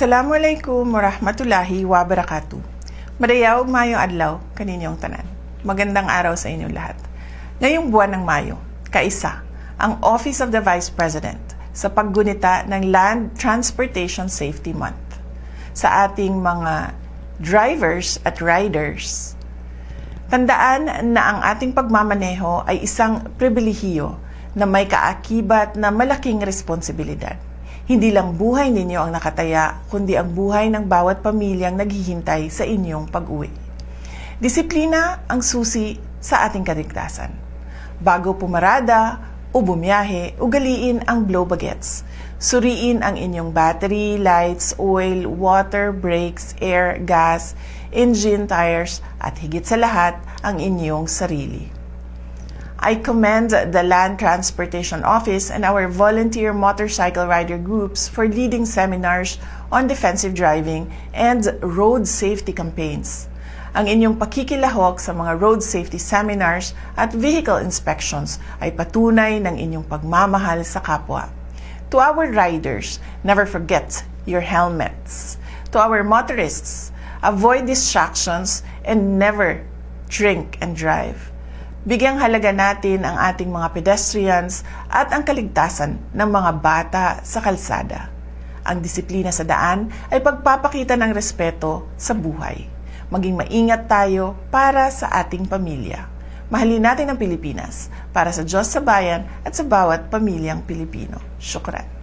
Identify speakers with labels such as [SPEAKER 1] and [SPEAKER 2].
[SPEAKER 1] Assalamualaikum warahmatullahi wabarakatuh. Madayaw Mayong adlaw kaninyong tanan. Magandang araw sa inyong lahat. Ngayong buwan ng Mayo, kaisa ang Office of the Vice President sa paggunita ng Land Transportation Safety Month. Sa ating mga drivers at riders, tandaan na ang ating pagmamaneho ay isang pribilehiyo na may kaakibat na malaking responsibilidad. Hindi lang buhay ninyo ang nakataya, kundi ang buhay ng bawat pamilyang naghihintay sa inyong pag-uwi. Disiplina ang susi sa ating kaligtasan. Bago pumarada o bumiyahe, ugaliin ang blow bagets. Suriin ang inyong battery, lights, oil, water, brakes, air, gas, engine, tires, at higit sa lahat, ang inyong sarili. I commend the Land Transportation Office and our volunteer motorcycle rider groups for leading seminars on defensive driving and road safety campaigns. Ang inyong pakikilahok sa mga road safety seminars at vehicle inspections ay patunay ng inyong pagmamahal sa kapwa. To our riders, never forget your helmets. To our motorists, avoid distractions and never drink and drive. Bigyang halaga natin ang ating mga pedestrians at ang kaligtasan ng mga bata sa kalsada. Ang disiplina sa daan ay pagpapakita ng respeto sa buhay. Maging maingat tayo para sa ating pamilya. Mahalin natin ang Pilipinas para sa Diyos sa bayan at sa bawat pamilyang Pilipino. Syukran.